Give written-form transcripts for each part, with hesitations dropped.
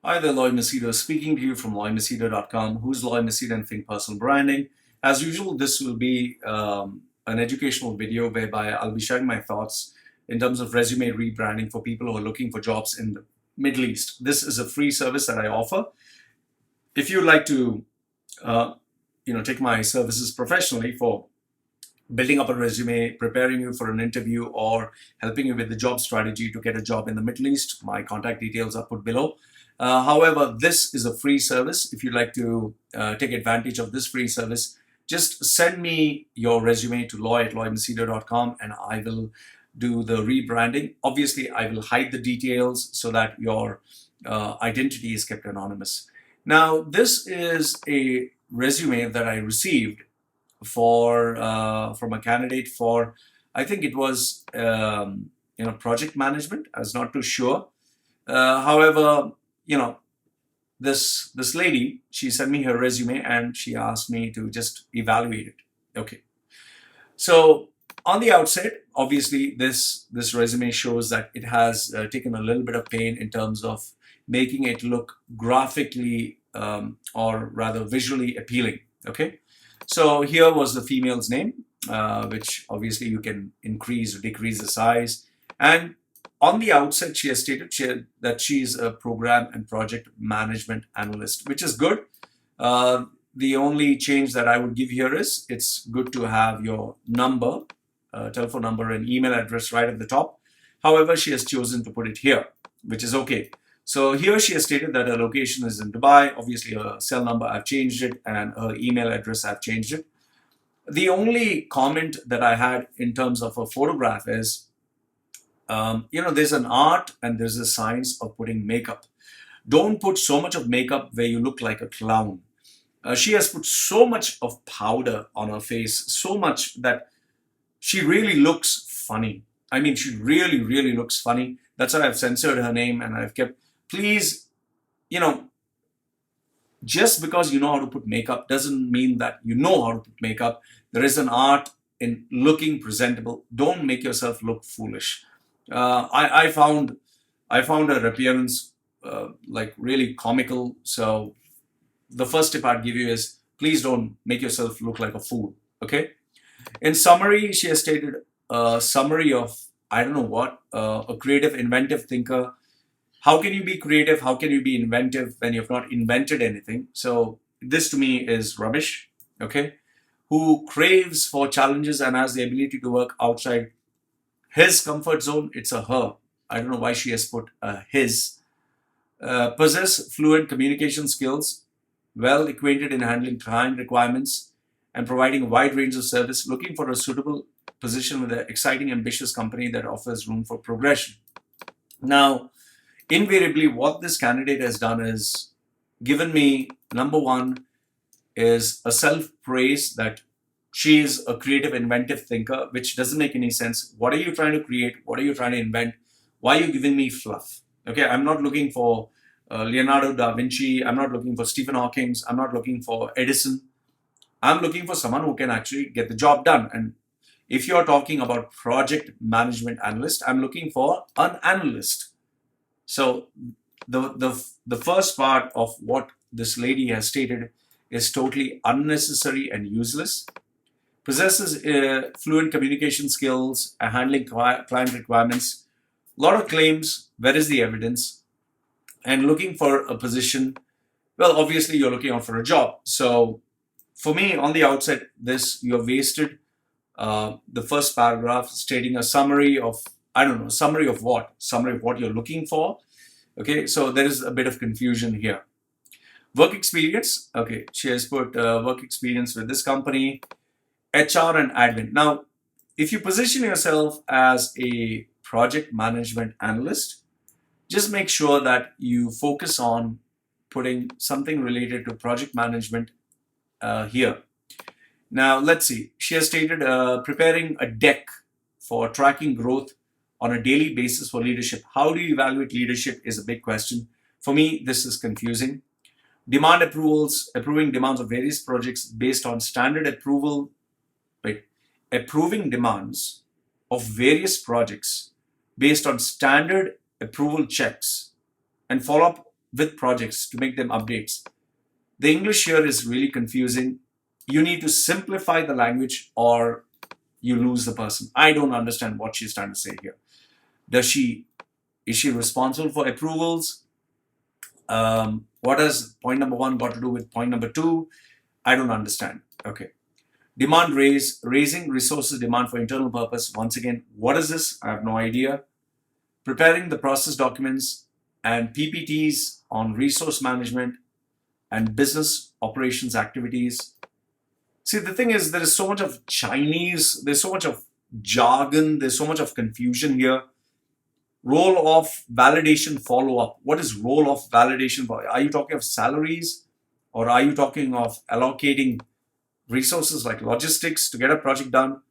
Hi there, Lloyd Machedo speaking to you from LloydMachedo.com. Who's Lloyd Machedo and Think Personal Branding? As usual, this will be an educational video whereby I'll be sharing my thoughts in terms of resume rebranding for people who are looking for jobs in the Middle East. This is a free service that I offer. If you'd like to, take my services professionally for building up a resume, preparing you for an interview, or helping you with the job strategy to get a job in the Middle East, my contact details are put below. However, this is a free service. If you'd like to take advantage of this free service, just send me your resume to lloyd@lloydmachedo.com and I will do the rebranding. Obviously, I will hide the details so that your identity is kept anonymous. Now, this is a resume that I received from a candidate for, I think it was project management. I was not too sure. However, this lady, she sent me her resume and she asked me to just evaluate it. Okay, so on the outset, obviously this resume shows that it has taken a little bit of pain in terms of making it look graphically or rather visually appealing. Okay, so here was the female's name, which obviously you can increase or decrease the size. And on the outset, she has stated that she is a program and project management analyst, which is good. The only change that I would give here is it's good to have your number, telephone number and email address right at the top. However, she has chosen to put it here, which is okay. So here she has stated that her location is in Dubai. Obviously, her cell number, I've changed it, and her email address, I've changed it. The only comment that I had in terms of a photograph is, there's an art and there's a science of putting makeup. Don't put so much of makeup where you look like a clown. She has put so much of powder on her face, so much that she really looks funny. I mean, she really, really looks funny. That's why I've censored her name and I've kept, please, just because you know how to put makeup doesn't mean that you know how to put makeup. There is an art in looking presentable. Don't make yourself look foolish. I found her appearance like really comical. So the first tip I'd give you is please don't make yourself look like a fool. Okay. In summary, she has stated a summary of I don't know what, a creative, inventive thinker. How can you be creative? How can you be inventive when you've not invented anything? So this to me is rubbish. Okay. Who craves for challenges and has the ability to work outside his comfort zone. It's a her. I don't know why she has put his. Possess fluent communication skills, well acquainted in handling client requirements and providing a wide range of service, looking for a suitable position with an exciting, ambitious company that offers room for progression. Now, invariably, what this candidate has done is given me, number one, is a self-praise that she is a creative, inventive thinker, which doesn't make any sense. What are you trying to create? What are you trying to invent? Why are you giving me fluff? Okay, I'm not looking for Leonardo da Vinci. I'm not looking for Stephen Hawking. I'm not looking for Edison. I'm looking for someone who can actually get the job done. And if you're talking about project management analyst, I'm looking for an analyst. So the first part of what this lady has stated is totally unnecessary and useless. Possesses fluent communication skills, handling client requirements, a lot of claims. Where is the evidence? And looking for a position. Well, obviously you're looking out for a job. So for me, on the outset, you have wasted the first paragraph stating a summary of, I don't know, summary of what? Summary of what you're looking for. Okay, so there is a bit of confusion here. Work experience. Okay, she has put work experience with this company, HR and admin. Now, if you position yourself as a project management analyst, just make sure that you focus on putting something related to project management here. Now, let's see. She has stated preparing a deck for tracking growth on a daily basis for leadership. How do you evaluate leadership is a big question. For me, this is confusing. Demand approvals, approving demands of various projects based on standard approval, right? Approving demands of various projects based on standard approval checks and follow up with projects to make them updates. The English here is really confusing. You need to simplify the language or you lose the person. I don't understand what she's trying to say here. Is she responsible for approvals? What has point number one got to do with point number two? I don't understand. Okay. Raising resources demand for internal purpose. Once again, what is this? I have no idea. Preparing the process documents and PPTs on resource management and business operations activities. See, the thing is, there is so much of Chinese, there's so much of jargon, there's so much of confusion here. Role of validation follow-up. What is role of validation? Are you talking of salaries or are you talking of allocating resources like logistics to get a project done?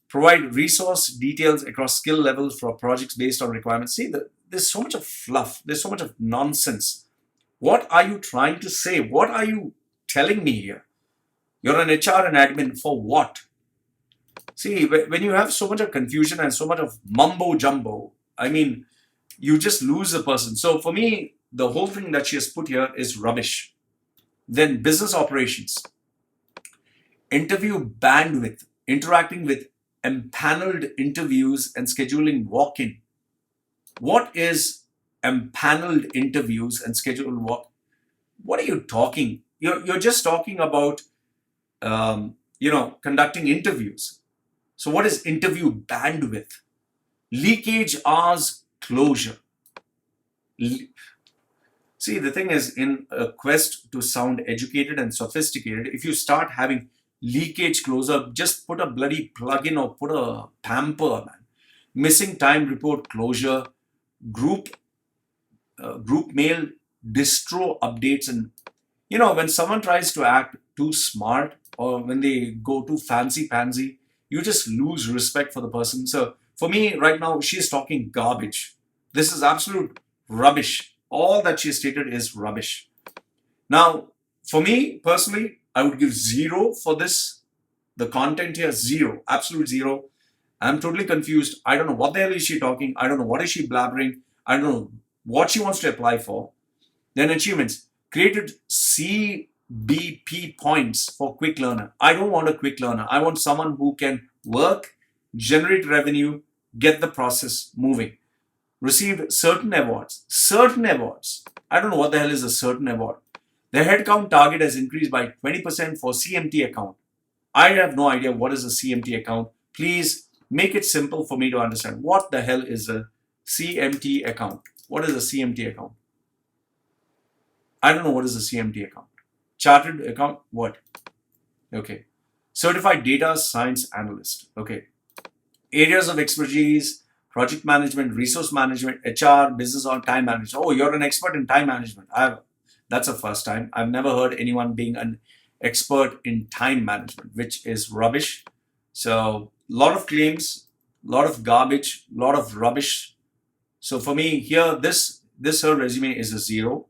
Provide resource details across skill levels for projects based on requirements. See, there's so much of fluff. There's so much of nonsense. What are you trying to say? What are you telling me here? You're an HR and admin for what? See, when you have so much of confusion and so much of mumbo jumbo, I mean, you just lose the person. So for me, the whole thing that she has put here is rubbish. Then business operations, interview bandwidth, interacting with empaneled interviews and scheduling walk-in. What is empaneled interviews and scheduled walk? What are you talking? You're just talking about conducting interviews. So what is interview bandwidth? Leakage hours closure. See, the thing is, in a quest to sound educated and sophisticated, if you start having leakage closure, just put a bloody plugin or put a pamper, man. Missing time report closure, group mail, distro updates, and when someone tries to act too smart or when they go too fancy pansy, you just lose respect for the person. So for me, right now, she's talking garbage. This is absolute rubbish. All that she stated is rubbish. Now, for me personally, I would give 0 for this. The content here, 0, absolute 0. I'm totally confused. I don't know what the hell is she talking. I don't know what is she blabbering. I don't know what she wants to apply for. Then achievements. Created CBP points for quick learner. I don't want a quick learner. I want someone who can work, generate revenue, get the process moving. Received certain awards. Certain awards. I don't know what the hell is a certain award. The headcount target has increased by 20% for CMT account. I have no idea what is a CMT account. Please make it simple for me to understand. What the hell is a CMT account? What is a CMT account? I don't know what is a CMT account. Chartered account, what? Okay. Certified data science analyst. Okay. Areas of expertise, project management, resource management, HR, business or time management. Oh, you're an expert in time management. That's the first time. I've never heard anyone being an expert in time management, which is rubbish. So, a lot of claims, a lot of garbage, a lot of rubbish. So for me, here, this her resume is a 0.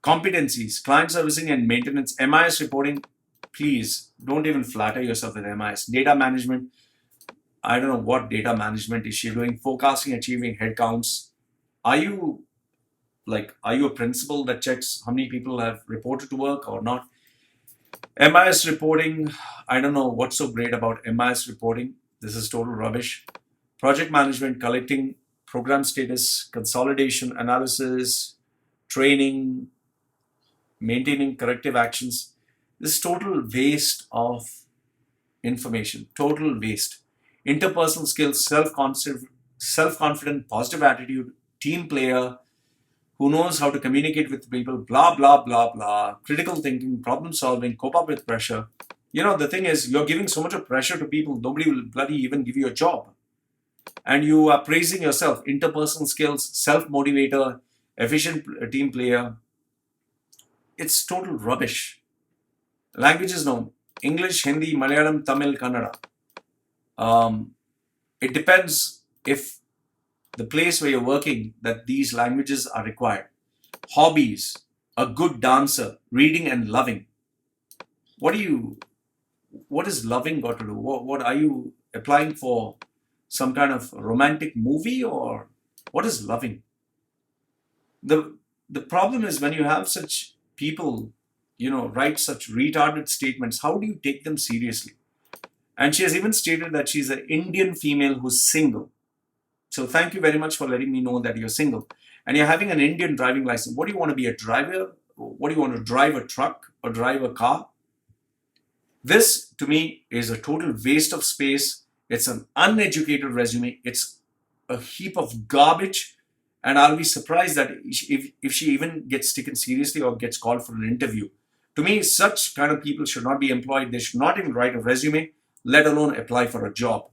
Competencies, client servicing and maintenance, MIS reporting. Please don't even flatter yourself with MIS. Data management. I don't know what data management is she doing. Forecasting, achieving headcounts. Are you a principal that checks how many people have reported to work or not? MIS reporting. I don't know what's so great about MIS reporting. This is total rubbish. Project management, collecting program status, consolidation, analysis, training, maintaining corrective actions. This is total waste of information. Total waste. Interpersonal skills, self-confident, positive attitude, team player, who knows how to communicate with people, blah, blah, blah, blah, critical thinking, problem solving, cope up with pressure. The thing is, you're giving so much of pressure to people, nobody will bloody even give you a job. And you are praising yourself, interpersonal skills, self-motivator, efficient team player. It's total rubbish. Languages known: English, Hindi, Malayalam, Tamil, Kannada. It depends if the place where you're working that these languages are required. Hobbies: a good dancer, reading and loving. What is loving got to do? What are you applying for? Some kind of romantic movie, or what is loving? The the problem is when you have such people, write such retarded statements, how do you take them seriously? And she has even stated that she's an Indian female who's single. So thank you very much for letting me know that you're single. And you're having an Indian driving license. What do you want to be, a driver? What do you want to drive, a truck or drive a car? This, to me, is a total waste of space. It's an uneducated resume. It's a heap of garbage. And I'll be surprised that if she even gets taken seriously or gets called for an interview. To me, such kind of people should not be employed. They should not even write a resume, let alone apply for a job.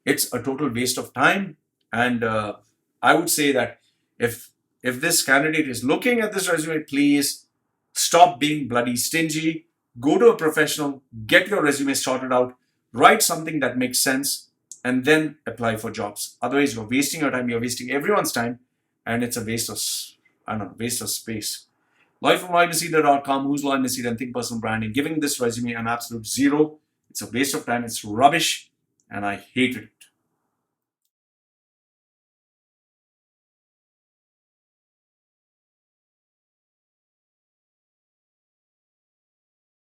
It's a total waste of time. And I would say that if this candidate is looking at this resume, please stop being bloody stingy. Go to a professional, get your resume sorted out, write something that makes sense, and then apply for jobs. Otherwise, you're wasting your time, you're wasting everyone's time, and it's a waste of, waste of space. Live from Machedo.com, who's Live Machedo and Think Personal Branding, giving this resume an absolute zero. It's a waste of time, it's rubbish, and I hate it.